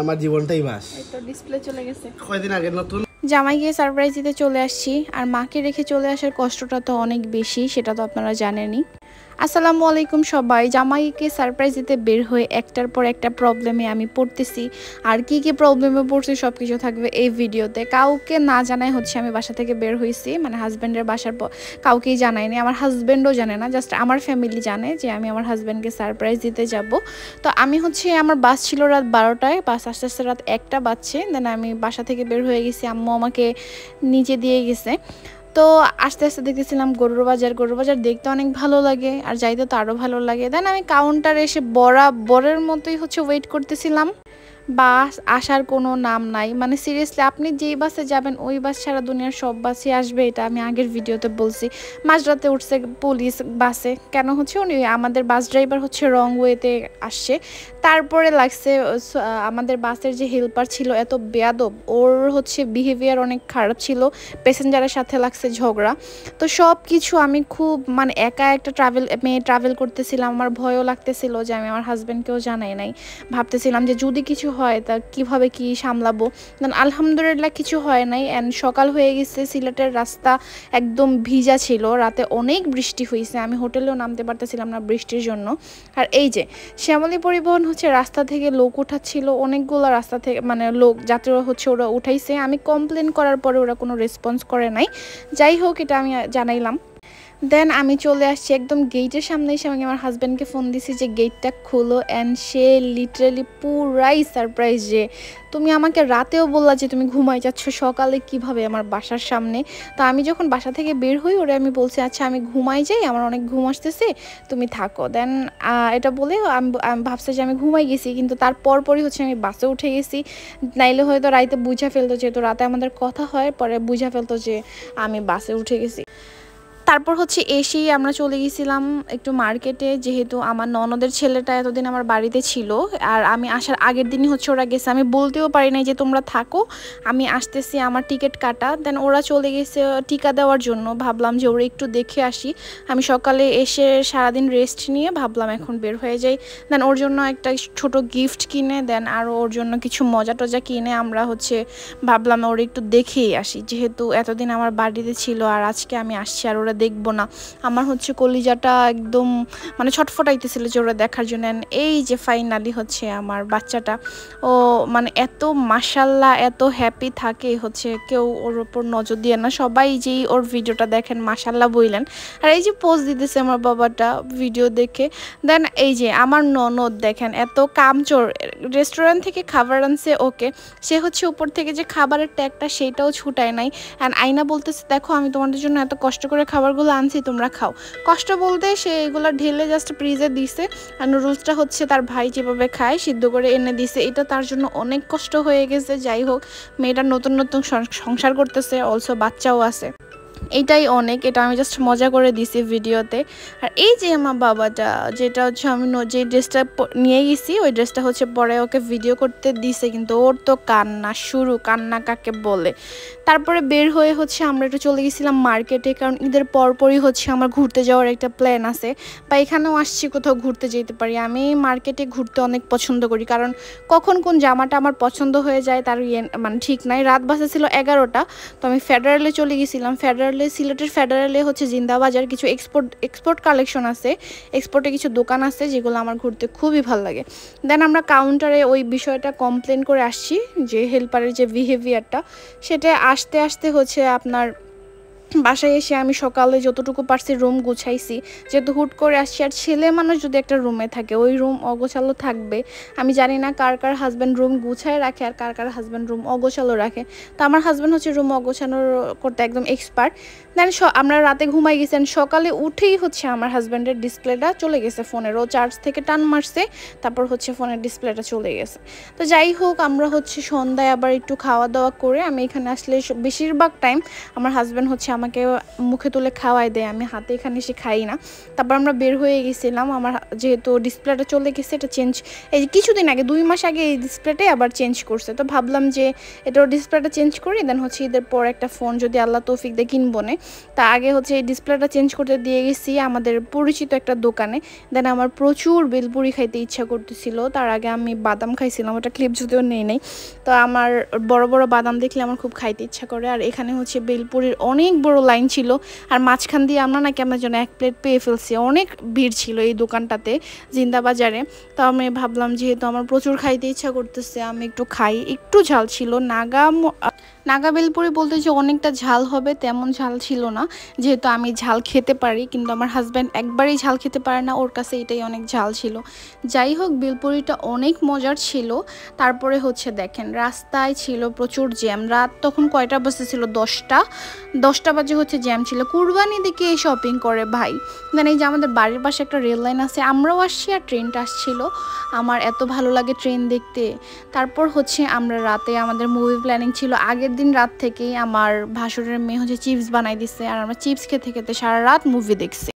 আমার জীবনটাই বাস। ডিসপ্লে চলে গেছে কয়দিন আগে নতুন জামাইকে সারপ্রাইজ দিতে চলে আসছি, আর মাকে রেখে চলে আসার কষ্টটা তো অনেক বেশি, সেটা তো আপনারা জানেনই। আসসালামু আলাইকুম সবাই। জামাইকে সারপ্রাইজ দিতে বের হয়ে একটার পর একটা প্রবলেমে আমি পড়তেছি, আর কি কি প্রবলেমে পড়ছি সব কিছু থাকবে এই ভিডিওতে। কাউকে না জানাই হচ্ছে আমি বাসা থেকে বের হয়েছি, মানে হাজব্যান্ডের বাসার কাউকেই জানাইনি, আমার হাজব্যান্ডও জানে না, জাস্ট আমার ফ্যামিলি জানে যে আমি আমার হাজব্যান্ডকে সারপ্রাইজ দিতে যাব। তো আমি হচ্ছে, আমার বাস ছিল রাত 12টায়, বাস আস্তে আস্তে রাত 1টা বাজছে, দেন আমি বাসা থেকে বের হয়ে গেছি, আম্মু আমাকে নিচে দিয়ে গেছে। তো আস্তে আস্তে দেখতেছিলাম গরুর বাজার দেখতে অনেক ভালো লাগে, আর যাইতে তো আরও ভালো লাগে। দেন আমি কাউন্টারে এসে বরের মতোই হচ্ছে ওয়েট করতেছিলাম। বাস আসার কোনো নাম নাই, মানে সিরিয়াসলি আপনি যেই বাসে যাবেন ওই বাস সারা দুনিয়ার সব বাসই আসবে, এটা আমি আগের ভিডিওতে বলছি। মাঝরাতে উঠছে পুলিশ বাসে, কেন হচ্ছে উনি আমাদের বাস ড্রাইভার হচ্ছে রং ওয়েতে আসছে। তারপরে লাগছে আমাদের বাসের যে হেল্পার ছিল এত বেয়াদব, ওর হচ্ছে বিহেভিয়ার অনেক খারাপ ছিল, প্যাসেঞ্জারের সাথে লাগছে ঝগড়া। তো সব কিছু আমি খুব মানে একা একটা ট্রাভেল করতেছিলাম, আমার ভয়ও লাগতেছিল যে আমি আমার হাজব্যান্ডকেও জানাই নাই, ভাবতেছিলাম যে যদি কিছু হয় তা কিভাবে কি সামলাবো। দেন আলহামদুলিল্লাহ কিছু হয় নাই, অ্যান্ড সকাল হয়ে গেছে। সিলেটের রাস্তা একদম ভিজা ছিল, রাতে অনেক বৃষ্টি হয়েছে, আমি হোটেলেও নামতে পারতেছিলাম না বৃষ্টির জন্য। আর এই যে শ্যামলী পরিবহন হচ্ছে রাস্তা থেকে লোক উঠাচ্ছিল, অনেকগুলো রাস্তা থেকে মানে লোক যাত্রীরা হচ্ছে ওরা উঠাইছে। আমি কমপ্লেন করার পরে ওরা কোনো রেসপন্স করে নাই, যাই হোক এটা আমি জানাইলাম। দেন আমি চলে আসছি একদম গেটের সামনে এসে আমি আমার হাজব্যান্ডকে ফোন দিছি যে গেটটা খোলো, অ্যান্ড সে লিটারালি পুরাই সারপ্রাইজ যে তুমি আমাকে রাতেও বললা যে তুমি ঘুমাই যাচ্ছ, সকালে কিভাবে আমার বাসার সামনে। তো আমি যখন বাসা থেকে বের হই ওরে আমি বলছি আচ্ছা আমি ঘুমাই যাই, আমার অনেক ঘুম আসতেছে, তুমি থাকো। দেন এটা বলে আমি ভাবছি যে আমি ঘুমাই গেছি, কিন্তু তার পরপরই হচ্ছে আমি বাসে উঠে গেছি, নাইলে হয়তো রাইতে বুঝা ফেলতো, যেহেতু রাতে আমাদের কথা হয়, পরে বুঝা ফেলতো যে আমি বাসে উঠে গেছি। তারপর হচ্ছে এসেই আমরা চলে গেছিলাম একটু মার্কেটে, যেহেতু আমার ননদের ছেলেটা এতদিন আমার বাড়িতে ছিল, আর আমি আসার আগের দিনই হচ্ছে ওরা গেছে, আমি বলতেও পারি নাই যে তোমরা থাকো আমি আসতেছি, আমার টিকিট কাটা। দেন ওরা চলে গেছে টিকা দেওয়ার জন্য, ভাবলাম যে ওরা একটু দেখে আসি। আমি সকালে এসে সারাদিন রেস্ট নিয়ে ভাবলাম এখন বের হয়ে যাই। দেন ওর জন্য একটা ছোট গিফট কিনে, দেন আরও ওর জন্য কিছু মজা টজা কিনে আমরা হচ্ছে ভাবলাম ওরা একটু দেখেই আসি, যেহেতু এতদিন আমার বাড়িতে ছিল আর আজকে আমি আসছি আর ওরা দেখবো না। আমার হচ্ছে কলিজাটা একদম মানে ছটফটাইতেছিল যে ওরা দেখার জন্য। এই যে ফাইনালি হচ্ছে আমার বাচ্চাটা, ও মানে এত মাশাল্লাহ এত হ্যাপি থাকে, হচ্ছে কেউ ওর ওপর নজর দিয়ে না, সবাই যেই ওর ভিডিওটা দেখেন মাশাল্লাহ বললেন। আর এই যে পোজ দিতেছে আমার বাবাটা ভিডিও দেখে। দেন এই যে আমার ননদ দেখেন এত কামচোর, রেস্টুরেন্ট থেকে খাবার আনছে ওকে, সে হচ্ছে উপর থেকে যে খাবারের ট্যাগটা সেইটাও ছুটায় নাই, অ্যান্ড আয়না বলতেছে দেখো আমি তোমাদের জন্য এত কষ্ট করে খাবারগুলো আনছি তোমরা খাও। কষ্ট বলতে সে এগুলো ঢেলে জাস্ট ফ্রিজে দিছে, আর নুডলসটা হচ্ছে তার ভাই যেভাবে খায় সিদ্ধ করে এনে দিছে, এটা তার জন্য অনেক কষ্ট হয়ে গেছে। যাই হোক মেয়েটা নতুন নতুন সংসার করতেছে, অলসো বাচ্চাও আছে, এইটাই অনেক, এটা আমি জাস্ট মজা করে দিছি ভিডিওতে। আর এই যে আমার বাবাটা, যেটা হচ্ছে আমি যে ড্রেসটা নিয়ে গেছি ওই ড্রেসটা হচ্ছে পরে ওকে ভিডিও করতে দিছে, কিন্তু ওর তো কান্না শুরু, কান্না কাকে বলে। তারপরে বের হয়ে হচ্ছে আমরা একটু চলে গেছিলাম মার্কেটে, কারণ ঈদের পরপরই হচ্ছে আমার ঘুরতে যাওয়ার একটা প্ল্যান আছে, বা এখানেও আসছি কোথাও ঘুরতে যেতে পারি। আমি মার্কেটে ঘুরতে অনেক পছন্দ করি, কারণ কখন কোন জামাটা আমার পছন্দ হয়ে যায় তার মানে ঠিক নাই। রাত বাজে ছিল 11টা, তো আমি ফেডারেলে চলে গেছিলাম। সিলেটের ফেডারেলে হচ্ছে জিন্দাবাজার কিছু এক্সপোর্ট কালেকশন আছে, এক্সপোর্টে কিছু দোকান আছে যেগুলো আমার ঘুরতে খুবই ভালো লাগে। দেন আমরা কাউন্টারে ওই বিষয়টা কমপ্লেন করে আসছি, যে হেল্পারের যে বিহেভিয়ারটা, সেটা আসতে আসতে হচ্ছে আপনার বাসায় এসে আমি সকালে যতটুকু পারছি রুম গুছাইছি, যেহেতু হুট করে আসছি, আর ছেলে মানুষ যদি একটা রুমে থাকে ওই রুম অগোছালো থাকবে। আমি জানি না কার কার হাজব্যান্ড রুম গুছায় রাখে আর কার কার হাজব্যান্ড রুম অগোছালো রাখে, তো আমার হাজব্যান্ড হচ্ছে রুম অগোছানো করতে একদম এক্সপার্ট। দেন আমরা রাতে ঘুমাই গেছেন, সকালে উঠেই হচ্ছে আমার হাজব্যান্ডের ডিসপ্লেটা চলে গেছে ফোনের, ও চার্জ থেকে টান মারছে, তারপর হচ্ছে ফোনের ডিসপ্লেটা চলে গেছে। তো যাই হোক আমরা হচ্ছে সন্ধ্যায় আবার একটু খাওয়া দাওয়া করে, আমি এখানে আসলে বেশিরভাগ টাইম আমার হাজব্যান্ড হচ্ছে আমাকে মুখে তুলে খাওয়াই দেয়, আমি হাতে এখানে এসে খাই না। তারপর আমরা বের হয়ে গেছিলাম, আমার যেহেতু ডিসপ্লেটা চলে গেছে, এটা চেঞ্জ এই যে কিছুদিন আগে 2 মাস আগে এই ডিসপ্লেটাই আবার চেঞ্জ করছে। তো ভাবলাম যে এটার ডিসপ্লেটা চেঞ্জ করি, দেন হচ্ছে ঈদের পর একটা ফোন যদি আল্লাহ তৌফিক দিয়ে কিনবো না। তা আগে হচ্ছে এই ডিসপ্লেটা চেঞ্জ করতে দিয়ে গেছি আমাদের পরিচিত একটা দোকানে। দেন আমার প্রচুর বেলপুরি খাইতে ইচ্ছা করতেছিল, তার আগে আমি বাদাম খাইছিলাম, ওটা ক্লিপ যদিও নেই নাই। তো আমার বড় বড় বাদাম দেখলে আমার খুব খাইতে ইচ্ছা করে। আর এখানে হচ্ছে বেলপুরির অনেক বড় লাইন ছিল, আর মাঝখান দিয়ে আমরা নাকি আমরা যেন 1 প্লেট পেয়ে ফেলছি। অনেক ভিড় ছিল এই দোকানটাতে জিন্দাবাজারে। তো আমি ভাবলাম যেহেতু আমার প্রচুর খাইতে ইচ্ছা করতেছে আমি একটু খাই। একটু ঝাল ছিল, নাগা বেলপুরি বলতে যে অনেকটা ঝাল হবে তেমন ঝাল ছিল না, যেহেতু আমি ঝাল খেতে পারি, কিন্তু আমার হাজব্যান্ড একবারেই ঝাল খেতে পারে না, ওর কাছে এটাই অনেক ঝাল ছিল। যাই হোক, বেলপুরিটা অনেক মজার ছিল। তারপরে হচ্ছে দেখেন রাস্তায় ছিল প্রচুর জ্যাম। রাত তখন কয়টা বাজে ছিল? 10টা বাজে হচ্ছে জ্যাম ছিল। কুরবানি দিকে এই শপিং করে ভাই। দেন এই যে আমাদের বাড়ির পাশে একটা রেল লাইন আছে, আমরাও আসছি আর ট্রেনটা আসছিল। আমার এত ভালো লাগে ট্রেন দেখতে। তারপর হচ্ছে আমরা রাতে আমাদের মুভি প্ল্যানিং ছিল। আগের দিন রাত থেকেই আমার ভাসুরের মেয়ে হচ্ছে চিপস বানাই দিচ্ছে, আর আমরা চিপস খেতে খেতে সারা রাত মুভি দেখছি।